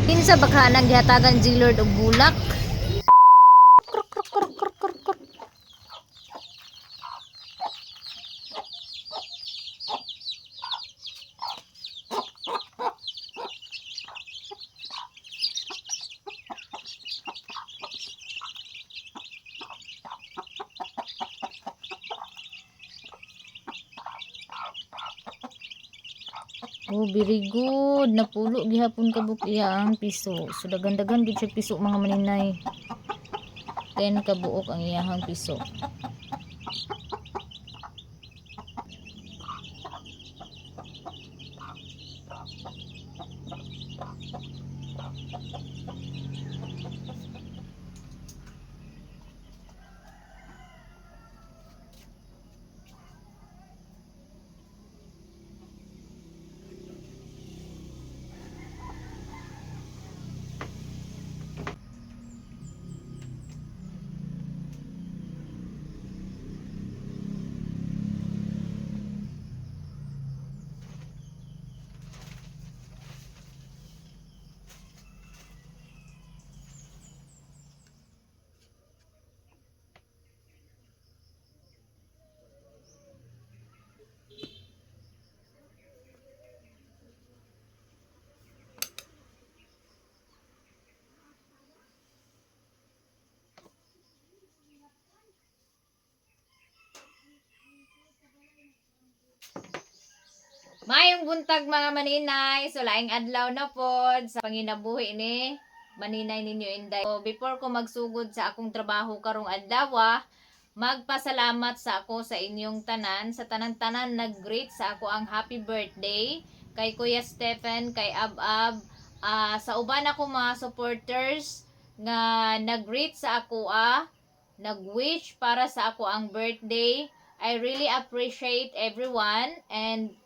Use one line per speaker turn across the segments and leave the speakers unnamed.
Kinsa baka naghatagan si Lord og bulak. Oh, very good. Napulo gihapon kabuk iya ang piso. So dagan-dagan gid siya piso mga maninay. 10 kabuok ang iyahang piso. Mayong buntag mga maninay, so laing adlaw na pod sa panginabuhi ni maninay ninyo Inday. So before ko magsugod sa akong trabaho karong adlaw, magpasalamat sa ako sa inyong tanan, sa tanan-tanan nag-greet sa ako ang happy birthday kay Kuya Stephen, kay Ab-Ab, sa uban ako mga supporters nga nag-greet sa ako nag-wish para sa ako ang birthday. I really appreciate everyone and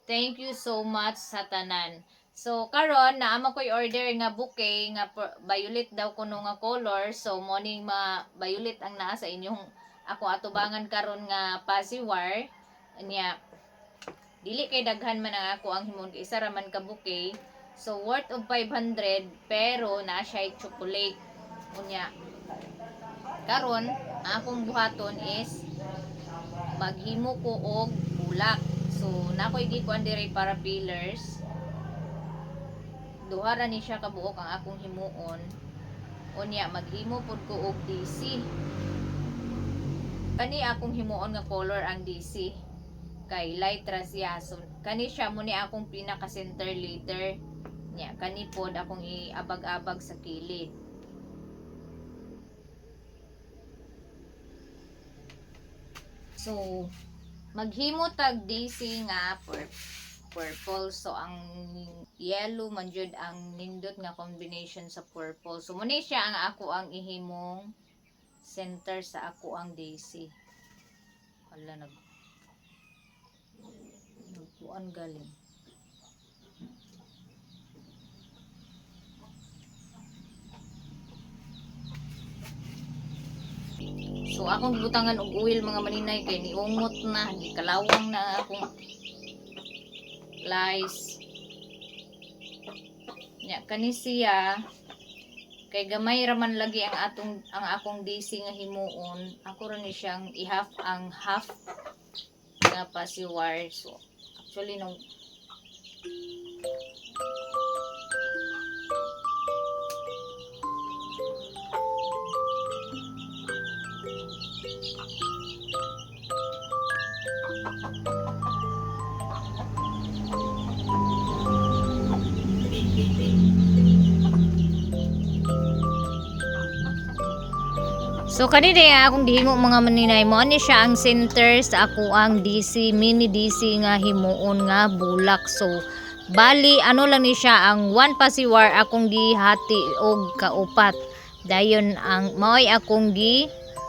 thank you so much sa tanan. So karon naama ko'y order nga bouquet nga violet daw kuno nga color. So morning violet ang naa sa inyong ako atubangan karon nga pasiwar niya. Dili kay daghan man ang ako ang himon kay isa ra man ka bouquet. So worth of 500 pero naa siya chocolate. Unya. Karon akong buhaton is maghimo ko og bulak. So, nakoy gikuan dire para pillars. Duha ra ni siya kabuok ang akong himuon. Unya maghimo pud ko og DC. Kani akong himuon nga color ang DC. Kay light ra siya. So, kani siya mo ni akong pinaka center letter. Nya kani pod akong iabag-abag sa kilid. So, maghimo tag DC nga purple. So ang yellow man jud ang nindot nga combination sa purple. So muna siya ang ako ang ihimong center sa ako ang DC. Hala nagpuan galing. So akong gibutangan og oil mga maninay kay niungot na, gikalawang na akong lice. Nya kani siya kay gamay ra man lagi ang akong DC nga himuon. Ako ra ni siyang i-half ang half nga pasiwar. So actually nung So kanina nga akong gihimo mga maninay mo ani siya ang center sa ako ang DC mini DC nga himuon nga bulak. So bali ano lang ni siya ang one pasiwar akong gihati og kaupat. Dayon ang maoy akong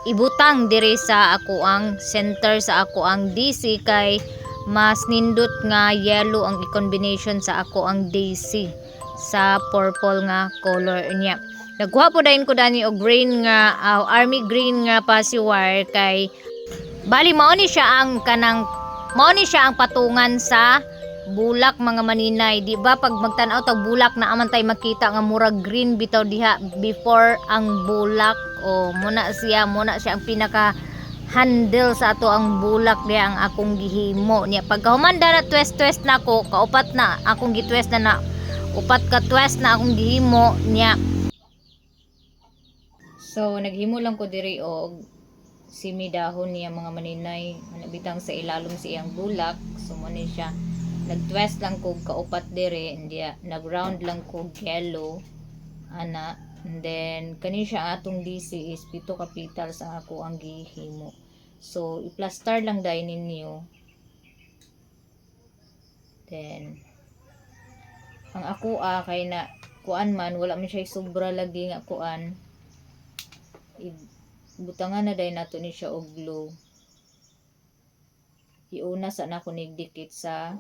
ibutang diri sa ako ang center sa ako ang DC kay mas nindot nga yellow ang i-combination sa ako ang DC sa purple nga color niya. Nagkuha po dahin ko dani og green nga army green nga pasiwar kay bali mao ni siya ang patungan sa bulak mga maninay. Di ba pag magtanaw tag bulak na aman tay makita nga murag green bitaw diha before ang bulak. O muna siya ang pinaka handle sa ato ang bulak diha ang akong gihimo niya. Pagka humanda na twist na ko, kaupat na akong gitwist na upat ka twist na akong gihimo niya. So naghimo lang ko diri og simi dahon niya mga maninay, bitang sa ilalom sa iyang bulak. So mo ni siya nag-twist lang ko kaupat dire, indiya nag-round lang ko yellow ana, and then kani siya atong DC is pito ka petals ang ako ang gihimo. So i-plaster lang dai ninyo. Then ang ako kay na kuan man wala man siya sobra lagi nga kuan, butangan na dai nato ni siya og glue. Iuna sa na ko nigdikit sa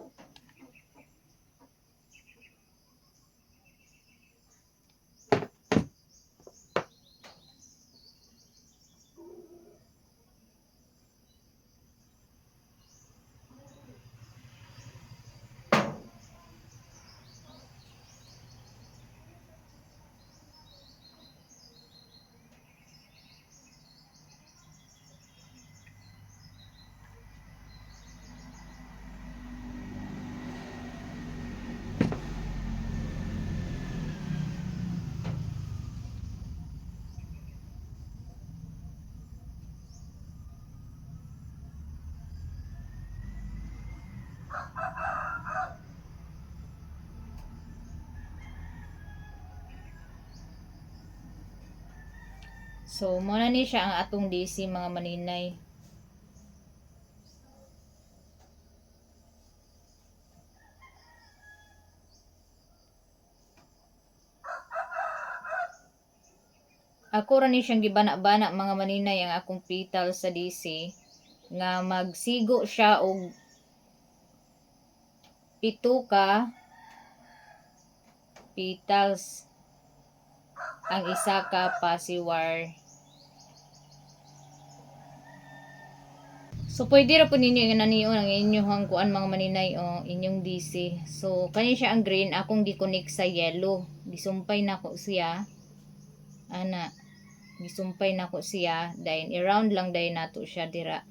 so muna ni siya ang atong DC mga maninay. Ako ra ni siyang gibana-bana mga maninay ang akong petal sa DC nga magsigo siya og pito ka petals ang isa ka pasiwar. So pwede ra po ninyo inaniyo ang inyong kuan mga maninay o inyong DC. So kani siya ang green, akong gi-connect sa yellow. Gisumpay nako siya. Ana, gisumpay nako siya, then i-round lang dai nato siya dira.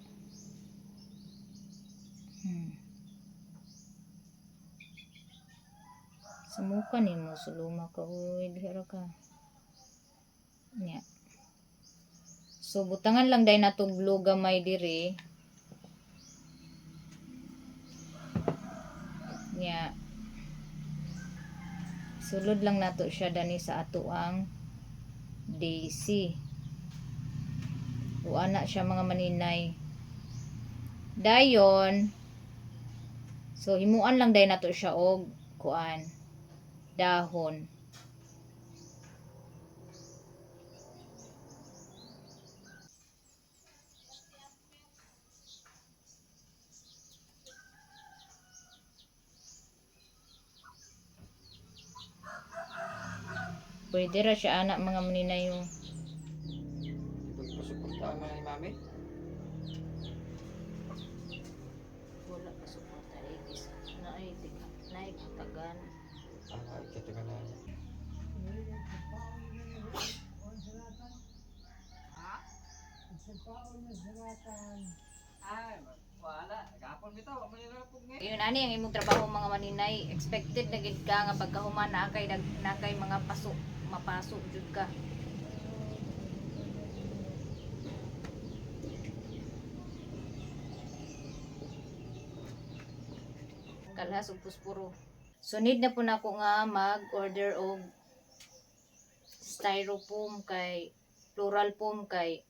Sumuka nimo suluma ka uy dira ka. Nya. So butangan lang dai nato glue gamay diri. Nya. Sulod lang nato siya dani sa ato ang DC. Uana siya mga maninay. Dayon. So himuan lang dai nato siya og kuan dahon. Pwede ra siya anak mga maninay yung
Suportahan mo na ni Mami?
wala pa suporta igis na ay katagan.
Ikatagan na niya. Ay, wala. Gapon bitaw, amo nila pug ni.
Yun ani ang imong trabaho mga maninay, expected na gid ka nga pagkahuman na kay mga pasok mapasok jud ka. Kalhas ug puspuro. So need na po nako nga mag-order og styrofoam kay floral foam kay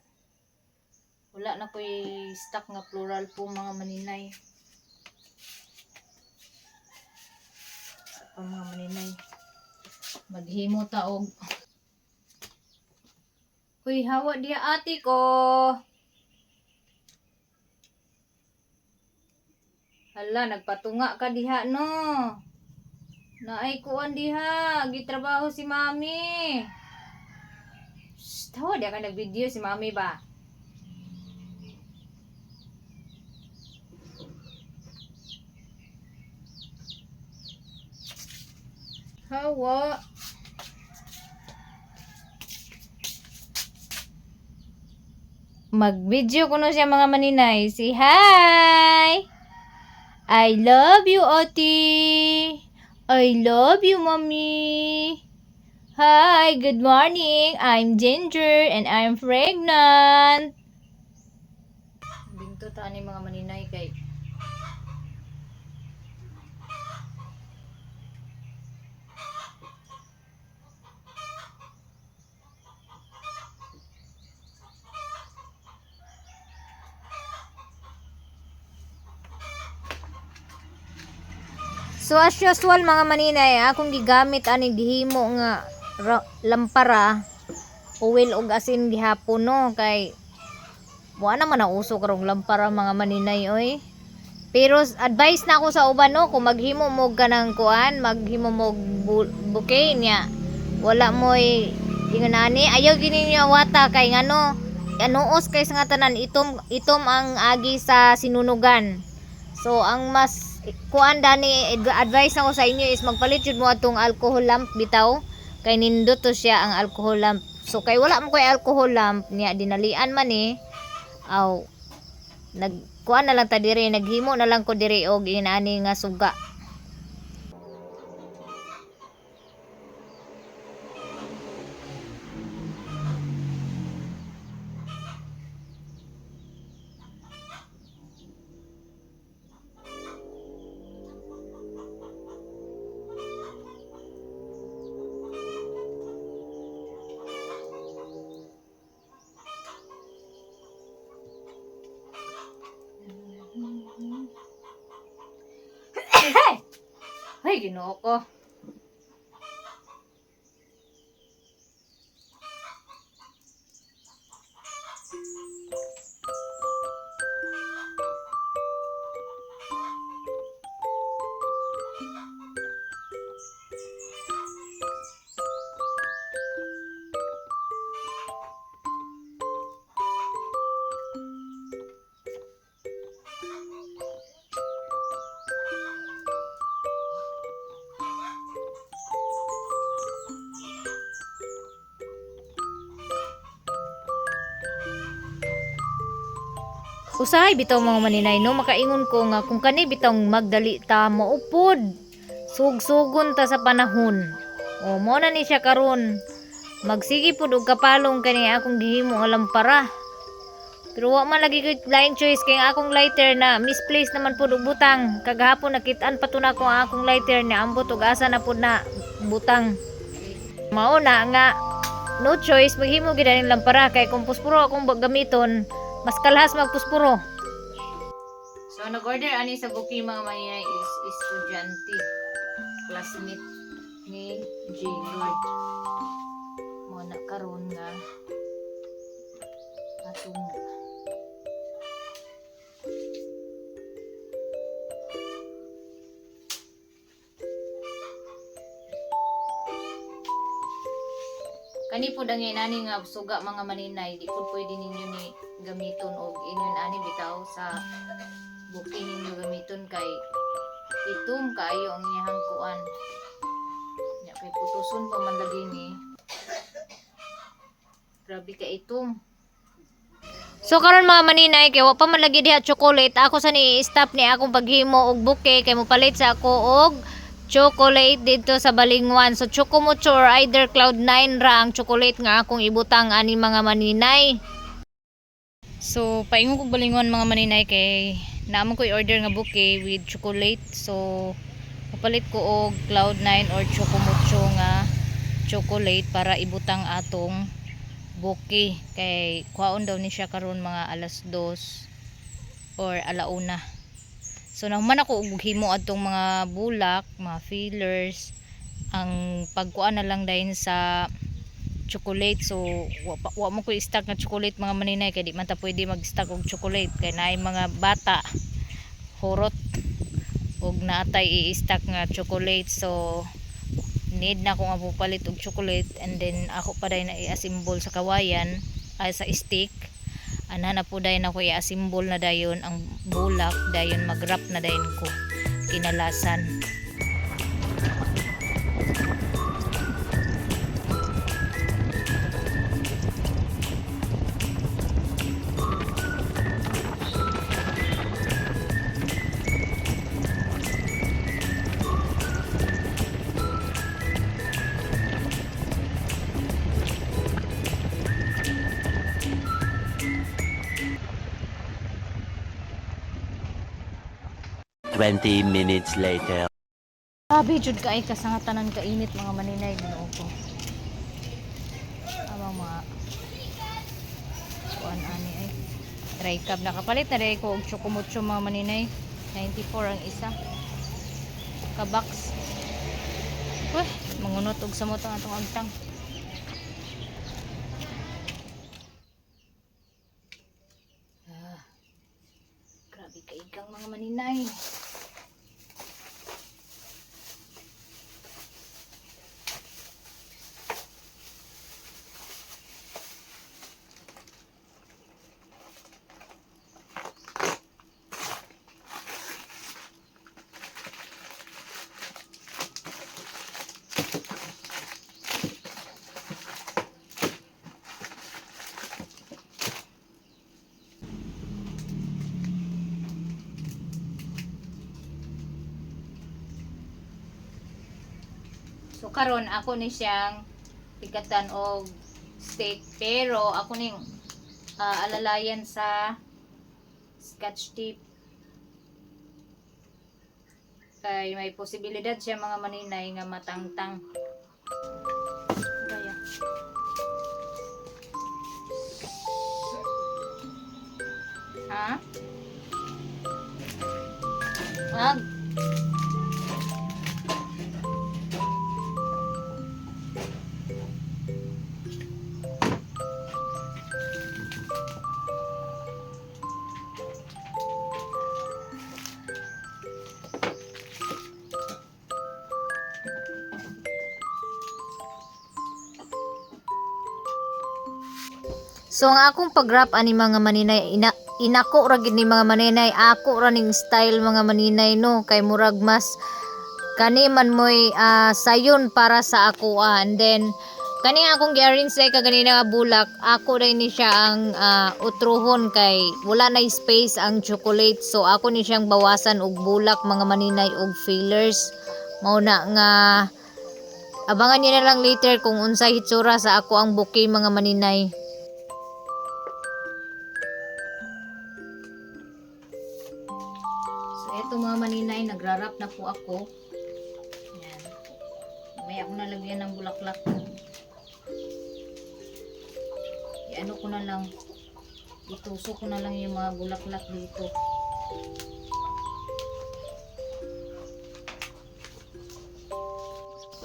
wala na ko'y stock nga floral foam mga maninay. Sa mga maninay. Maghimo ta og uy, hawa diya ate ko. Hala, nagpatunga ka diha no. Naay kuan diha, gitrabaho si mami. Shh, tawa diya ka nag-video si mami ba? Hawa. Mag-video ko na siya mga maninay. Say hi! I love you, Oti! I love you, Mommy! Hi, good morning! I'm Ginger and I'm pregnant! Binto ta ni mga maninay kay so as usual mga maninay, akong gigamit ani gihimo nga lampara, oil ug asin gihapon no kay wa naman ang uso karong lampara mga maninay oy. Pero advice na ako sa uban no, kung maghimo mo kanang kuan, maghimo mo bouquet niya. Wala moy ingon ani, ayaw gini niya wata kay ngano, anuos kay sa nga tanan itom ang agi sa sinunugan. So ang mas kuan dani advice ako sa inyo is magpalit jud mo atong alcohol lamp bitaw kay nindot to siya ang alcohol lamp. So kay wala mo koy alcohol lamp niya dinalian man ni aw nagkuan na lang ta diri, naghimo na lang ko diri og inani nga suga. Ay, Ginoo ko. Usahay bitaw mga maninay no, makaingon ko nga kung kani bitaw magdali ta maupod. Sugsugon ta sa panahon. O mo na ni siya karon. Magsige pud og kapalong kani akong gihimo nga lampara. Pero wa man lagi ko laing choice kay akong lighter na misplaced naman pud og butang. Kagahapon nakitaan pa to na ko ang akong lighter ni ambot og asa na pud na butang. Mao na nga no choice maghimo gid ang lampara kay kung puspuro akong gamiton mas kalhas magpuspuro. So nag-order ani sa booking mga maninay is estudyante, classmate ni J. Lord. Mo na karon nga atong kani po dangay nani nga suga mga maninay, di po pwede ninyo ni gamiton og inyon ani bitaw sa booking ninyo gamiton kay itom kaayo ang iyang kuan. Nya kay putuson pa man lagi ni. Grabe ka itom. So karon mga maninay kay wa pa man lagi diha chocolate, ako sa ni stop ni akong paghimo og bouquet kay mopalit sa ako og chocolate dito sa Balingwan. So Chocomucho or either Cloud9 ra ang chocolate nga akong ibutang ani mga maninay. So paingon kog Balingwan mga maninay kay naamon ko i-order nga bouquet with chocolate. So papalit ko og Cloud9 or Chocomucho nga chocolate para ibutang atong bouquet kay kuhaon daw ni siya karon mga alas 2 or alauna. So nahuman ako og himo adtong mga bulak, mga fillers, ang pagkuan na lang dayon sa chocolate. So wa mo ko i-stock nga chocolate mga maninay kay di man ta pwede mag-stock og chocolate kay naay mga bata horot og naatay i-stock nga chocolate. So need na ko nga pupalit og chocolate and then ako pa dayon na i-assemble sa kawayan ay sa stick. Ana na po dayon ako i-assemble na dayon ang bulak, dayon mag-wrap na dayon ko kinalasan.
20 minutes later.
Grabe jud kay kasangatanan kainit mga maninay Ginoo ko. Amang mga kuan ani ay dry cab nakapalit na dai ko og chocomucho mga maninay. 94 ang isa. Ka box. Uy, mangunot og samot ang atong agtang. Grabe kay kang mga maninay. So karon ako ni siyang tigatan og steak pero ako ning alalayan sa scotch tape kay may posibilidad siya mga maninay nga matangtang. Kaya ha? Wag. So ang akong pag-wrap ani mga maninay inako ra gid ni mga maninay ako ra ning style mga maninay no kay murag mas kani man moy sayon para sa ako and then kani akong gi-arrange say kaganina nga bulak ako rin ni siya ang utrohon kay wala na space ang chocolate so ako ni siyang bawasan og bulak mga maninay og fillers mao na nga abangan niyo na lang later kung unsay hitsura sa ako ang bouquet mga maninay. So eto mga maninay nagrarap na po ako. Yan. May ako nalagyan ng bulaklak. Ano ko na lang itusok ko na lang yung mga bulaklak dito.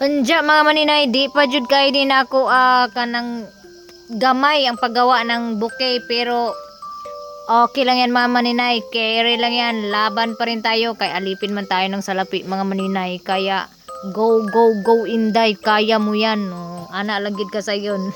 Unja mga maninay di pa jud kay din ako kanang gamay ang paggawa ng bouquet pero okay lang yan mga maninay carry lang yan laban pa rin tayo kay alipin man tayo ng salapi mga maninay kaya go go go Inday kaya mo yan ana lang gid ka sayon.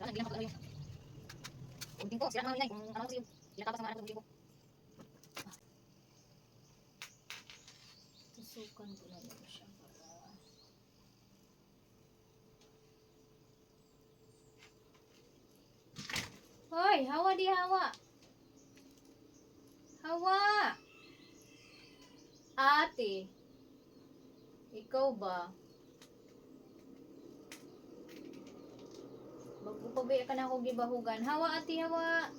Lagyan ko yung uging ko, sila mga inay, kung ano kasi yung ilatapas ng anak ng uging ko. Tusukan ko na yun siya para... Hoy, hawa di hawa. Hawa! Ate, ikaw ba? Magpupabaya ka na ako gibahugan. Hawa ate, hawa.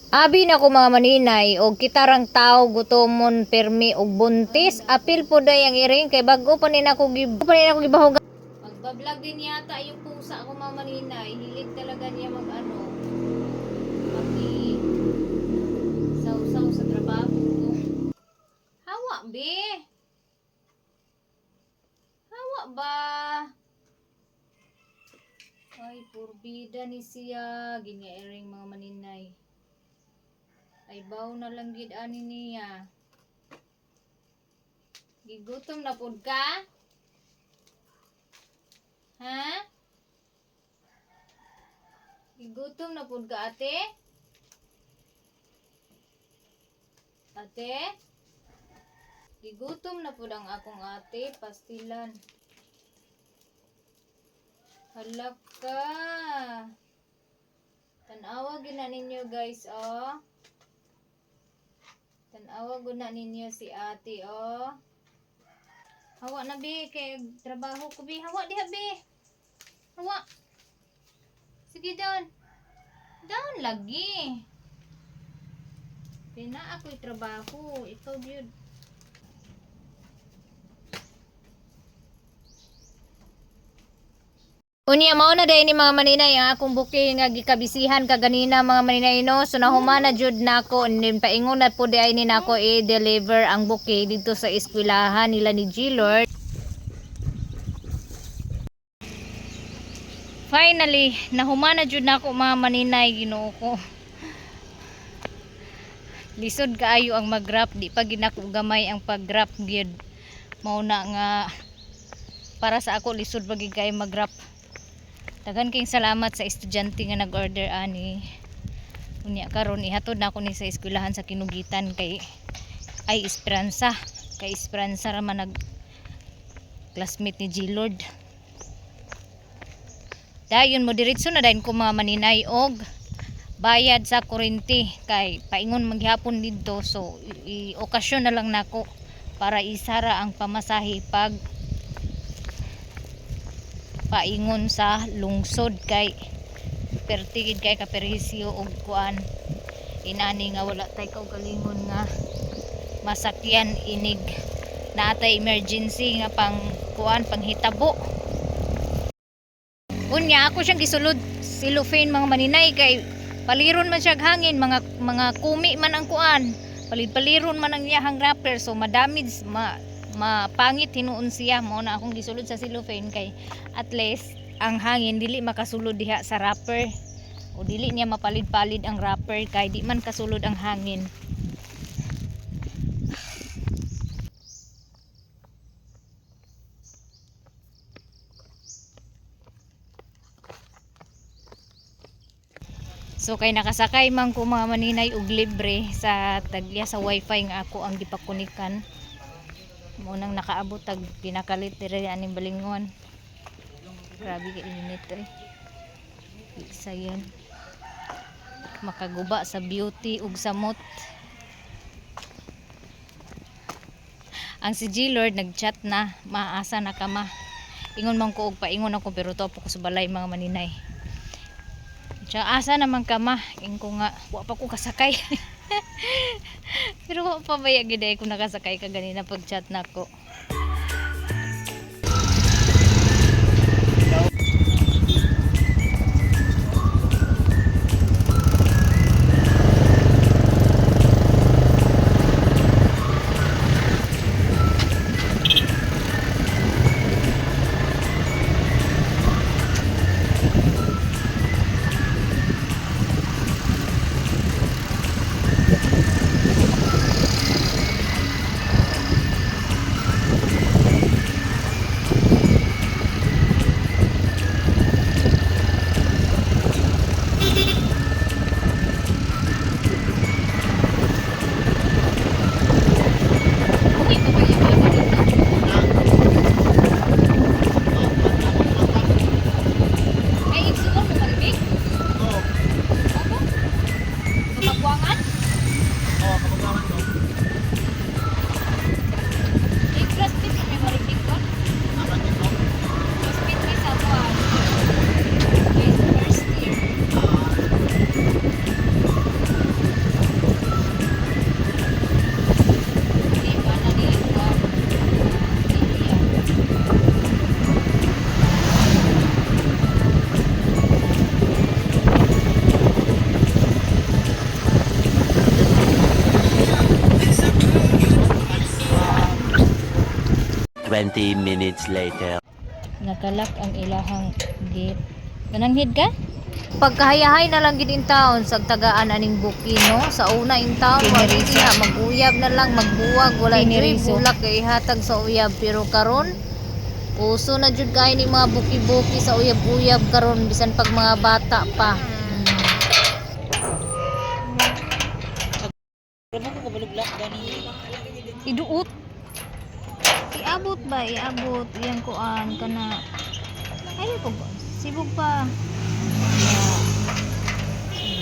Abi na ko mga maninay og kitarang tao gutomon permi og buntis apil po day ang iring kay bago pa nina ko gibahugan. Magbablog din yata yung pusa ko mga maninay. Hilig talaga niya mag-ano. Saw-saw sa trabaho. Hawa be. Hawa ba? Ay, purbida ni siya. Ginairing mga maninay. Ay, baw na lang gid ani niya. Gigutom na pud ka? Ha? Gigutom na pud ka, ate? Ate? Gigutom na pud ang akong ate, pastilan. Hala ka. Tanawa gina ninyo guys, oh. Tanawa guna ninyo si ate, oh. Hawa na be, kay trabaho ko be. Hawa diha be. Hawa. Sige down. Down lagi. Pina ako'y trabaho. Ikaw yun. Unya mao na day ni mga maninay ang akong booking nga gikabisihan kaganina mga maninay no. So nahumana jud nako nin paingon na po di ay ni nako i-deliver ang bouquet dito sa eskwelahan nila ni G-Lord. Finally, nahumana jud nako mga maninay, Ginoo ko. Lisod kaayo ang mag-wrap, di pa ginako gamay ang pag-wrap gyud. Mao na nga para sa ako lisod pa gid kay mag-wrap. Daghan kayong salamat sa estudyante nga nag-order ani. Unya karon ihatod na ako ni sa eskwelahan sa Kinugitan kay ay Esperanza. Kay Esperanza ra man nag classmate ni G-Lord. Dayon mo diretso na dayon ko mga maninay og bayad sa kuryente kay paingon maghapon didto, so i-okasyon na lang nako para isara ang pamasahe pag paingon sa lungsod kay pertigid kay kaperhisyo og kuan inani nga wala tay kaugalingon nga masakyan inig natay emergency nga pang kuan panghitabo. Unya ako siyang gisulod cellophane mga maninay kay paliron man siya hangin, mga kumi man ang kuan, paliron man ang iyahang wrapper, so madamage mapangit hinuon siya. Mo na akong gisulod sa cellophane kay at least ang hangin dili makasulod diha sa wrapper o dili niya mapalid-palid ang wrapper kay di man kasulod ang hangin. So kay nakasakay man ko mga maninay og libre sa tagya sa wifi nga ako ang gipakunikan. Mo nang nakaabot tag pinakalit diri aning balingon. Grabe ka init eh. Isa yun. Makaguba sa beauty ug samot. Ang si G-Lord nagchat na, maasa na ka ma. Ingon man ko og paingon ako pero topo ko sa balay mga maninay. Siya, asa naman ka ma? Ing ko nga, wa pa ko kasakay. Pero wa pa ba yung giday ko nakasakay ka ganina pag chat na ko.
Minutes later.
Nakalak ang ilahang gate. Nananghid ka? Pagkahayahay na lang gid in town sa tagaan aning buki no. Sa una in town wala maguyab na lang magbuwag wala diri bulak kay hatag sa uyab pero karon uso na jud kay ni mga buki-buki sa uyab-uyab karon bisan pag mga bata pa. Iduot. Iabot ba? Iabot. Iyang kuan kana. Ay ko ba? Sibog pa.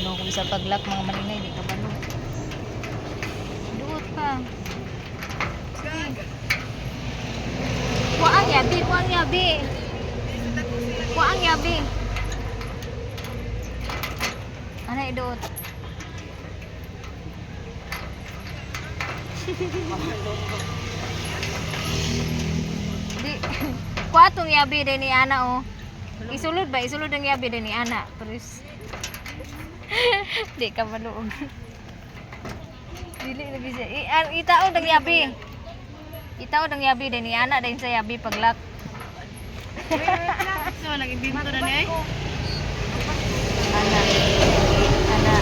Ano ko bisa paglak mga malinay di ka balo. Iduot pa. Sige. Kuang yabi, kuang yabi. Kuang yabi. Ana iduot. Di kuatong yabi din ni ana oh. Isulod ba? Isulod ang yabi din ni ana. Terus di ka maluog. Dili na bisa. Itaod ang yabi. Itaod ang yabi din ni ana din sa yabi paglak.
So, nag-ibinto na niya eh.
Ana. Ana.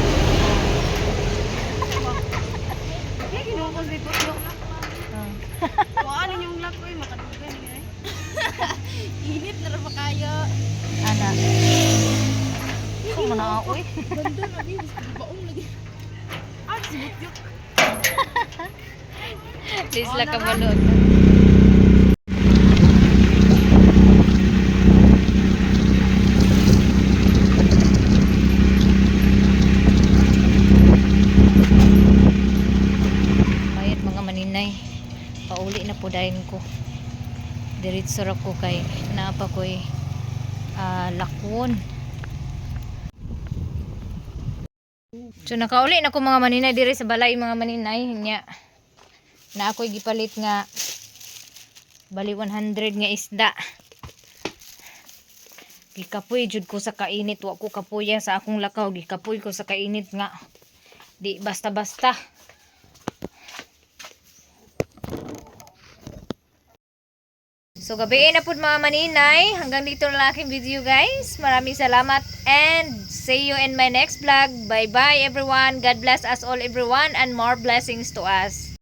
Ay, kinukos di po yung lock. Ano yung lock ko eh, makadugan niya eh. Init na rin pa kayo.
Ana. Ikaw mo na ako eh.
Banda na, bibis. Baong lagi. Ah, sibot yun.
Sisla ka balot. Bayad mga maninay. Pauli na po dahin ko. Diretso ra ko kay naapa ko'y lakwon. So nakauli na ko mga maninay diri sa balay mga maninay nya. Na ako'y gipalit nga bali 100 nga isda. Gikapoy jud ko sa kainit wa ko kapuya sa akong lakaw gikapoy ko sa kainit nga di basta-basta. So gabi na po mga maninay. Hanggang dito na lang aking video guys. Maraming salamat and see you in my next vlog. Bye bye everyone. God bless us all everyone and more blessings to us.